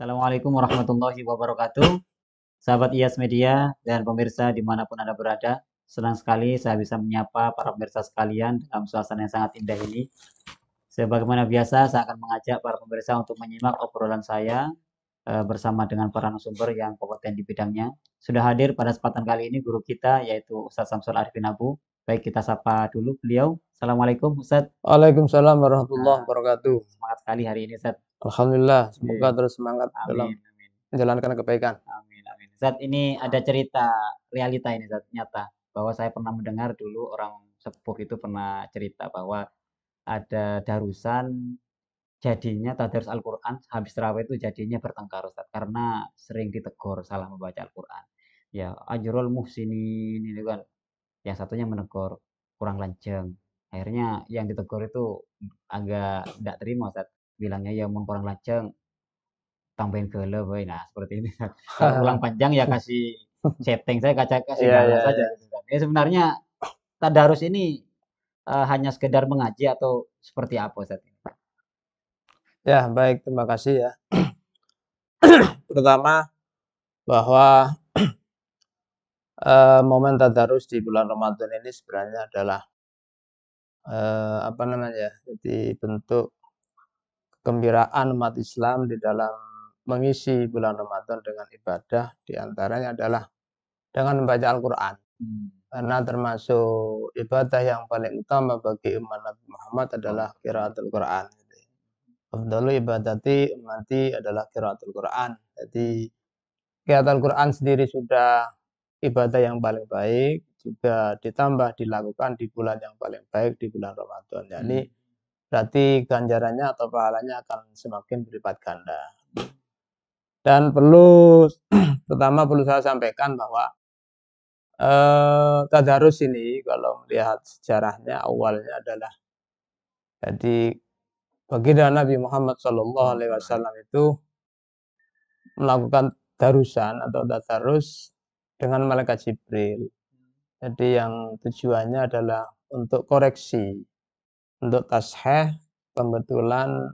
Assalamualaikum warahmatullahi wabarakatuh. Sahabat IAS Media dan pemirsa dimanapun Anda berada. Senang sekali saya bisa menyapa para pemirsa sekalian dalam suasana yang sangat indah ini. Sebagaimana biasa, saya akan mengajak para pemirsa untuk menyimak obrolan saya bersama dengan para narasumber yang kompeten di bidangnya. Sudah hadir pada kesempatan kali ini guru kita yaitu Ustadz Samsul Arifin Abu. Baik, kita sapa dulu beliau. Assalamualaikum Ustadz. Waalaikumsalam warahmatullahi Nah, wabarakatuh. semangat sekali hari ini Ustadz. Alhamdulillah, semoga Oke. terus semangat dalam Amin, amin. menjalankan kebaikan. Amin, amin. Zat ini ada cerita realita ini Zat nyata bahwa saya pernah mendengar dulu orang sepuh itu pernah cerita bahwa ada darusan jadinya tadarus Al-Quran habis terawih itu jadinya bertengkar Ustaz karena sering ditegur salah membaca Al-Quran. Ya, ajrul muhsinin ini kan yang satunya menegur kurang lanceng. Akhirnya yang ditegur itu agak tidak terima Ustaz. Bilangnya ya mau kurang lanceng tambahin gula boy. Nah, seperti ini. Kalau ulang panjang ya kasih setting saya kasih Iya, galau iya, saja iya. gitu kan. Sebenarnya tadarus ini hanya sekedar mengaji atau seperti apa Ustaz? Ya, baik, terima kasih ya. Pertama, bahwa momen tadarus di bulan Ramadan ini sebenarnya adalah apa namanya? Jadi bentuk kegembiraan umat Islam di dalam mengisi bulan Ramadan dengan ibadah, di antaranya adalah dengan membaca Al-Quran. Karena termasuk ibadah yang paling utama bagi umat Nabi Muhammad adalah qiraatul Quran. Afdalu ibadati ummati adalah qiraatul Quran. Jadi qiraatul Quran sendiri sudah ibadah yang paling baik, juga ditambah dilakukan di bulan yang paling baik, di bulan Ramadan. Jadi berarti ganjarannya atau pahalanya akan semakin berlipat ganda. Dan pertama perlu saya sampaikan bahwa tadarus ini kalau melihat sejarahnya awalnya adalah jadi baginda Nabi Muhammad SAW itu melakukan darusan atau tadarus dengan malaikat Jibril. Jadi yang tujuannya adalah untuk koreksi, untuk tasheh pembetulan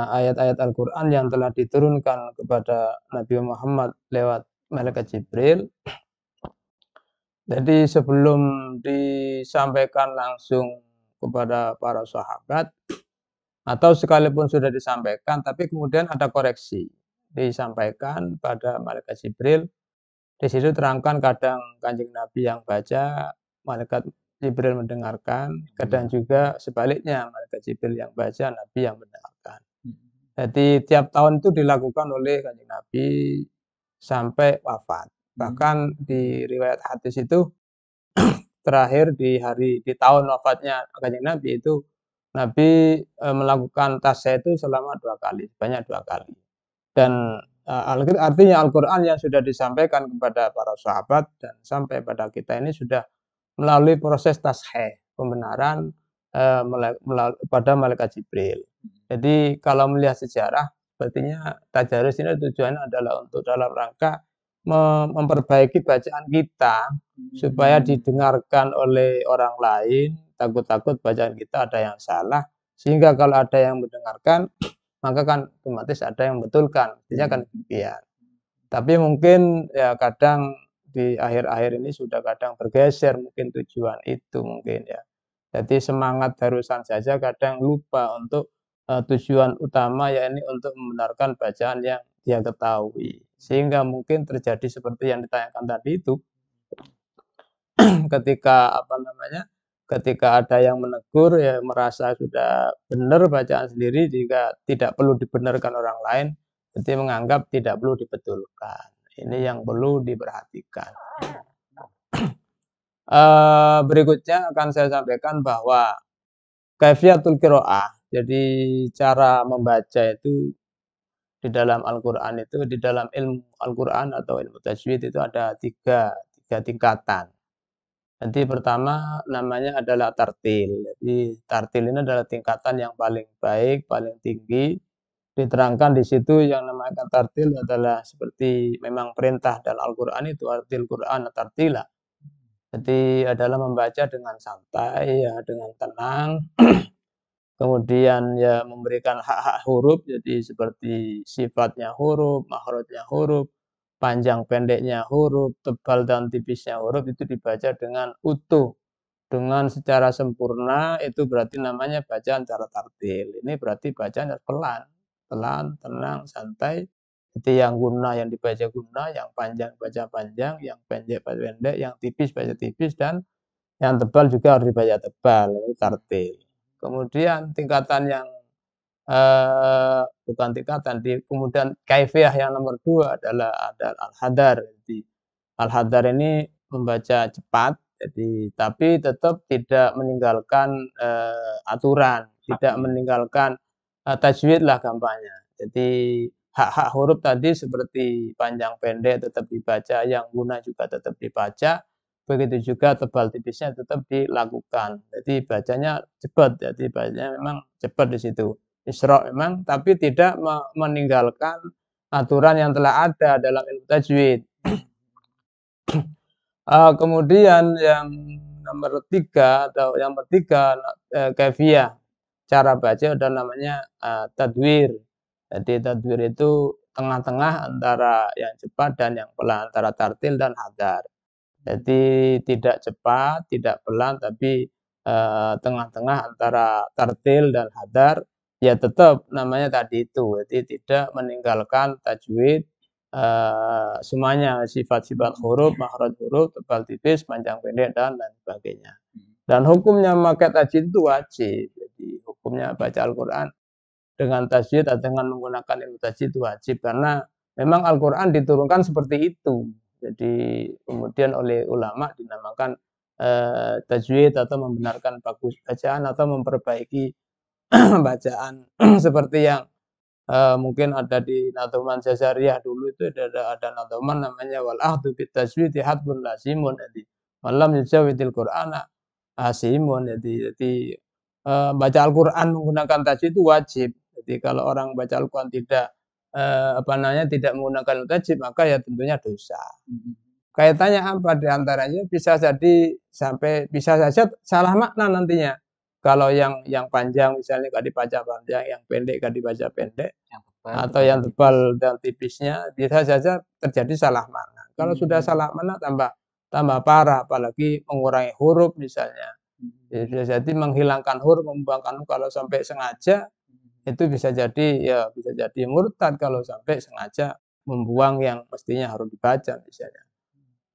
ayat-ayat Al-Quran yang telah diturunkan kepada Nabi Muhammad lewat malaikat Jibril. Jadi sebelum disampaikan langsung kepada para sahabat atau sekalipun sudah disampaikan tapi kemudian ada koreksi disampaikan pada malaikat Jibril. Di situ terangkan kadang Kanjeng Nabi yang baca, malaikat Jibril mendengarkan, kadang juga sebaliknya malaikat Jibril yang baca, Nabi yang mendengarkan. Jadi tiap tahun itu dilakukan oleh Kanjeng Nabi sampai wafat. Bahkan di riwayat hadis itu terakhir di tahun wafatnya Kanjeng Nabi itu Nabi melakukan tasya itu selama 2 kali, banyak 2 kali. Dan artinya Al-Quran yang sudah disampaikan kepada para sahabat dan sampai pada kita ini sudah melalui proses tasheh, pembenaran pada malaikat Jibril. Jadi kalau melihat sejarah, sepertinya tadarus ini tujuannya adalah untuk dalam rangka memperbaiki bacaan kita supaya didengarkan oleh orang lain, takut-takut bacaan kita ada yang salah, sehingga kalau ada yang mendengarkan, maka kan otomatis ada yang betulkan, artinya kan demikian. Tapi mungkin ya kadang di akhir-akhir ini sudah kadang bergeser mungkin tujuan itu mungkin ya. Jadi semangat darusan saja kadang lupa untuk tujuan utama yakni untuk membenarkan bacaan yang dia ketahui. Sehingga mungkin terjadi seperti yang ditanyakan tadi itu ketika ketika ada yang menegur ya merasa sudah benar bacaan sendiri jika tidak perlu dibenarkan orang lain, jadi menganggap tidak perlu dibetulkan. Ini yang perlu diperhatikan. Berikutnya akan saya sampaikan bahwa kaifiyatul qiraah, jadi cara membaca itu di dalam Al-Quran itu, di dalam ilmu Al-Quran atau ilmu tajwid itu ada tiga tingkatan. Jadi pertama namanya adalah tartil. Jadi tartil ini adalah tingkatan yang paling baik, paling tinggi. Diterangkan di situ yang namanya tartil adalah seperti memang perintah dalam Al-Quran itu tartil Quran tartila. Jadi adalah membaca dengan santai, ya, dengan tenang, kemudian ya memberikan hak-hak huruf, jadi seperti sifatnya huruf, makhrajnya huruf, panjang pendeknya huruf, tebal dan tipisnya huruf itu dibaca dengan utuh, dengan secara sempurna, itu berarti namanya bacaan cara tartil. Ini berarti bacaan pelan, pelan, tenang, santai. Jadi yang guna yang dibaca guna, yang panjang baca panjang, yang pendek baca pendek, yang tipis baca tipis, dan yang tebal juga harus dibaca tebal. Ini tartil. Kemudian tingkatan yang bukan tingkatan, kemudian kaifiyah yang nomor 2 adalah ada al-hadar. Jadi al-hadar ini membaca cepat, jadi tapi tetap tidak meninggalkan aturan, tidak meninggalkan tajwid lah gampangnya. Jadi hak-hak huruf tadi seperti panjang pendek tetap dibaca, yang guna juga tetap dibaca, begitu juga tebal tipisnya tetap dilakukan. Jadi bacanya cepat, jadi bacanya memang cepat di situ. Isra' memang, tapi tidak meninggalkan aturan yang telah ada dalam ilmu tajwid. Kemudian yang nomor 3 atau yang ketiga, kaifiyah cara baca ada namanya tadwir. Jadi tadwir itu tengah-tengah antara yang cepat dan yang pelan, antara tartil dan hadar. Jadi tidak cepat, tidak pelan, tapi tengah-tengah antara tartil dan hadar. Ya tetap namanya tadi itu, jadi tidak meninggalkan tajwid, semuanya sifat-sifat huruf, makhraj huruf, tebal tipis, panjang pendek, dan lain sebagainya. Dan hukumnya memakai tajwid itu wajib. Jadi hukumnya baca Al-Quran dengan tajwid atau dengan menggunakan ilmu tajwid itu wajib, karena memang Al-Quran diturunkan seperti itu. Jadi kemudian oleh ulama dinamakan tajwid atau membenarkan bagus bacaan atau memperbaiki bacaan seperti yang mungkin ada di Nadhoman Jazariyah dulu itu ada Nadhoman namanya wal ahdu bit tajwid hadbun lazimun, jadi malam yujawidil Qur'ana asimun, jadi baca Al-Quran menggunakan tajwid itu wajib. Jadi kalau orang baca Al-Quran tidak tidak menggunakan tajwid, maka ya tentunya dosa. Kaitannya apa diantaranya? Bisa saja salah makna nantinya. Kalau yang panjang misalnya nggak dibaca panjang, yang pendek nggak dibaca pendek, atau yang tebal dan tipisnya bisa saja terjadi salah makna. Kalau sudah salah makna tambah parah, apalagi mengurangi huruf misalnya. Ya, bisa jadi menghilangkan huruf, membuangkan huruf. Kalau sampai sengaja itu bisa jadi murtad kalau sampai sengaja membuang yang mestinya harus dibaca misalnya.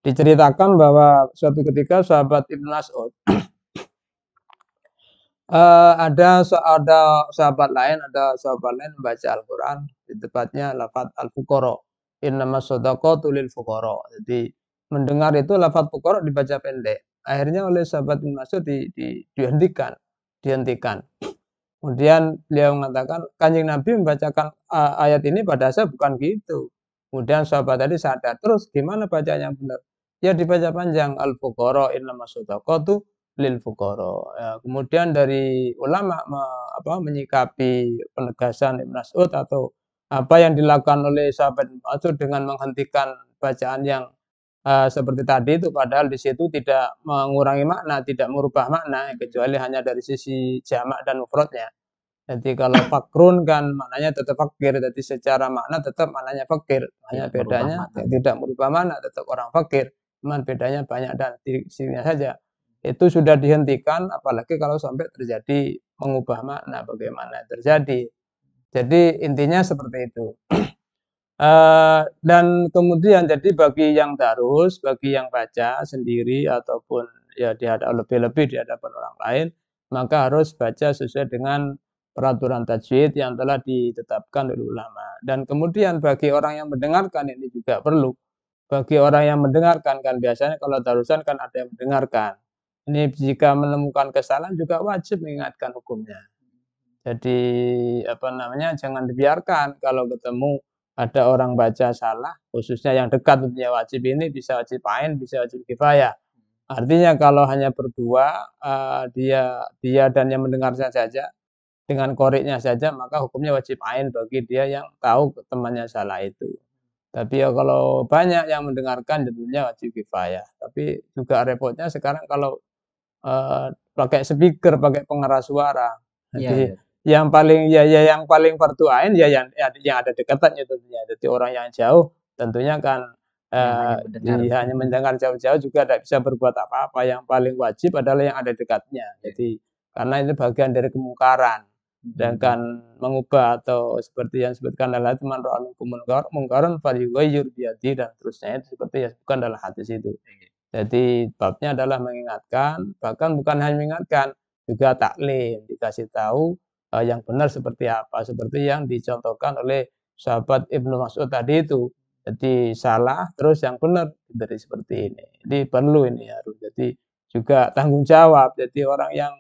Diceritakan bahwa suatu ketika sahabat Ibnu Mas'ud ada sahabat lain membaca Al-Quran di tempatnya lafaz al-fuqara. Innamas shadaqatu lil fuqara. Jadi mendengar itu lafaz fuqara dibaca pendek. Akhirnya oleh sahabat Ibnu Mas'ud dihentikan. Kemudian beliau mengatakan, Kanjeng Nabi membacakan ayat ini pada saya bukan gitu. Kemudian sahabat tadi sadar, terus gimana bacanya yang benar? Ya dibaca panjang, al-fuqara innamas shadaqatu lil fuqara. Ya, kemudian dari ulama menyikapi penegasan Ibnu Mas'ud atau apa yang dilakukan oleh sahabat Ibnu Mas'ud dengan menghentikan bacaan yang seperti tadi itu, padahal di situ tidak mengurangi makna, tidak merubah makna, kecuali hanya dari sisi jamak dan mufradnya. Jadi kalau fakrun kan maknanya tetap fakir, jadi secara makna tetap maknanya fakir, hanya bedanya tidak merubah makna, tetap orang fakir, cuman bedanya banyak dan sininya saja. Itu sudah dihentikan, apalagi kalau sampai terjadi mengubah makna, bagaimana terjadi. Jadi intinya seperti itu. Dan kemudian jadi bagi yang darus, bagi yang baca sendiri ataupun ya lebih-lebih di hadapan orang lain, maka harus baca sesuai dengan peraturan tajwid yang telah ditetapkan oleh ulama. Dan kemudian bagi orang yang mendengarkan ini juga perlu. Bagi orang yang mendengarkan, kan biasanya kalau darusan kan ada yang mendengarkan. Ini jika menemukan kesalahan juga wajib mengingatkan hukumnya. Jadi jangan dibiarkan kalau ketemu ada orang baca salah, khususnya yang dekat tentunya wajib ini bisa wajib ain, bisa wajib kifayah. Artinya kalau hanya berdua, dia dan yang mendengarnya saja, dengan koriknya saja, maka hukumnya wajib ain bagi dia yang tahu temannya salah itu. Tapi ya kalau banyak yang mendengarkan tentunya wajib kifayah. Tapi juga repotnya sekarang kalau pakai speaker, pakai pengeras suara, Iya, Jadi Ustaz. yang paling fardu ain ya yang ada dekatnya tentunya. Jadi orang yang jauh tentunya kan, Yang hanya mendengar. hanya mendengar jauh-jauh juga tidak bisa berbuat apa-apa. Yang paling wajib adalah yang ada dekatnya. Iya. Jadi karena itu bagian dari kemungkaran. Mhm. Sedangkan mengubah atau seperti yang disebutkan dalam hadits man ra'a minkum mungkaran falyughayyir biyadihi dan seterusnya itu seperti yang disebutkan dalam hadis itu. Iya. Jadi babnya adalah mengingatkan, bahkan bukan hanya mengingatkan, juga taklim, dikasih tahu, yang benar seperti apa, seperti yang dicontohkan oleh sahabat Ibnu Mas'ud tadi itu. Jadi salah, terus yang benar diberi seperti ini. Jadi perlu ini harus jadi juga tanggung jawab. Jadi orang yang,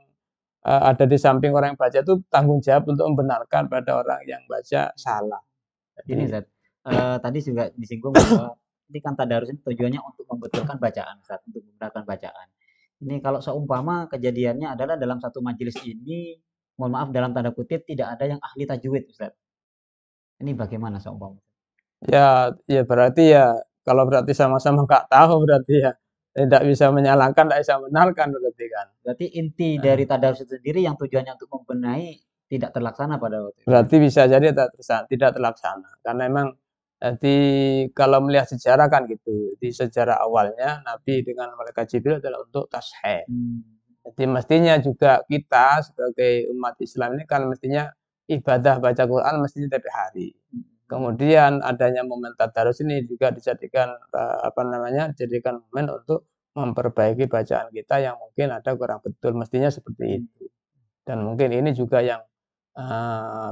ada di samping orang yang baca itu tanggung jawab untuk membenarkan pada orang yang baca salah. Ini Jadi Ustaz, tadi juga disinggung bahwa ini kan tadarus ini tujuannya untuk membetulkan bacaan Ustaz, untuk membenarkan bacaan. Ini kalau seumpama kejadiannya adalah dalam satu majelis ini, mohon maaf dalam tanda kutip tidak ada yang ahli tajwid Ustaz. Ini bagaimana seumpama? ya berarti ya kalau berarti sama-sama nggak tahu berarti ya tidak bisa menyalahkan, tidak bisa membenarkan berarti kan. Berarti inti Heeh. dari tadarus itu sendiri yang tujuannya untuk membenahi tidak terlaksana pada waktu itu. Berarti bisa jadi tidak terlaksana karena memang nanti kalau melihat sejarah kan gitu. Di sejarah awalnya Nabi dengan malaikat Jibril adalah untuk tasheh. Hmm. Jadi mestinya juga kita sebagai umat Islam ini kan mestinya ibadah baca Quran mestinya tiap hari. Kemudian adanya momen tadarus ini juga dijadikan, apa namanya, dijadikan momen untuk memperbaiki bacaan kita yang mungkin ada kurang betul, mestinya seperti itu. Dan mungkin ini juga yang,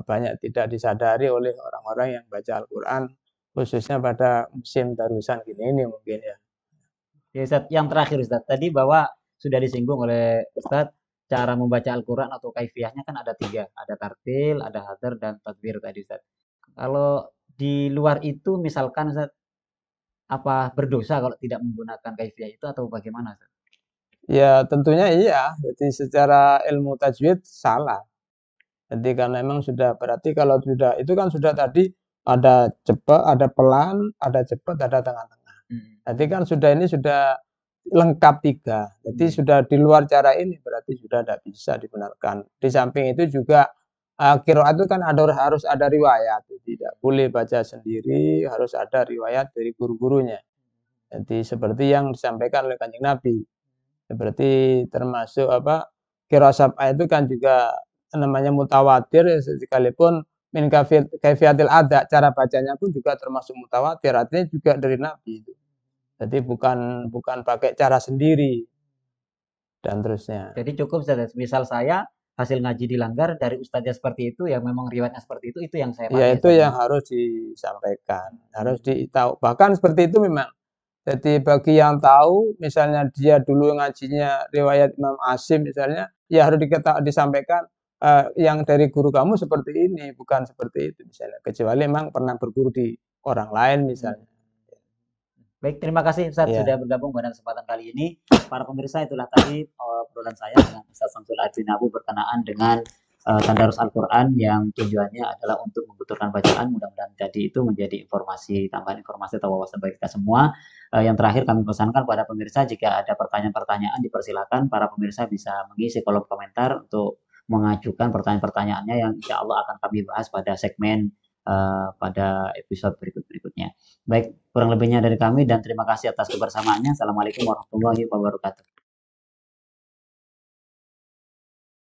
banyak tidak disadari oleh orang-orang yang baca Al-Quran, khususnya pada musim darusan gini ini mungkin ya. Ya Ustaz, yang terakhir Ustaz, tadi bahwa sudah disinggung oleh Ustaz, cara membaca Al-Quran atau kaifiyahnya kan ada tiga, ada tartil, ada hadar, dan takbir tadi Ustaz. Kalau di luar itu misalkan Ustaz, apa berdosa kalau tidak menggunakan kaifiyah itu atau bagaimana Ustaz? Ya tentunya iya, jadi secara ilmu tajwid salah. Jadi karena memang sudah berarti kalau sudah itu kan sudah tadi ada cepat, ada pelan, ada cepat, ada tengah-tengah. Hmm. Jadi kan sudah ini sudah lengkap 3. Jadi Hmm. sudah di luar cara ini berarti sudah tidak bisa dibenarkan. Di samping itu juga, qiraat itu kan harus ada riwayat, tidak boleh baca sendiri, harus ada riwayat dari guru-gurunya. Jadi seperti yang disampaikan oleh Kanjeng Nabi. Seperti termasuk apa, qiraat sab'ah itu kan juga namanya mutawatir ya sekalipun min kaifiyatil ada, cara bacanya pun juga termasuk mutawatir, artinya juga dari Nabi itu. Jadi bukan bukan pakai cara sendiri dan terusnya. Jadi cukup Ustaz, misal saya hasil ngaji dilanggar dari ustaznya seperti itu, yang memang riwayatnya seperti itu yang saya Ya pakai itu Ustaz ya. yang harus disampaikan, harus Hmm. ditahu bahkan seperti itu memang. Jadi bagi yang tahu misalnya dia dulu ngajinya riwayat Imam Asy'im misalnya, ya harus disampaikan, yang dari guru kamu seperti ini, bukan seperti itu misalnya. Kecuali memang pernah berguru di orang lain Hmm. misalnya. Baik, terima kasih Ustaz Iya. sudah bergabung pada kesempatan kali ini. Para pemirsa, itulah tadi obrolan saya dengan Ustaz Samsul Adin Abu berkenaan dengan tadarus Al-Quran yang tujuannya adalah untuk membutuhkan bacaan. Mudah-mudahan tadi itu menjadi informasi, tambahan informasi atau wawasan bagi kita semua. Yang terakhir kami pesankan pada pemirsa, jika ada pertanyaan-pertanyaan dipersilakan para pemirsa bisa mengisi kolom komentar untuk mengajukan pertanyaan-pertanyaannya yang insya Allah akan kami bahas pada segmen pada episode berikut-berikutnya. Baik, kurang lebihnya dari kami dan terima kasih atas kebersamaannya. Assalamualaikum warahmatullahi wabarakatuh.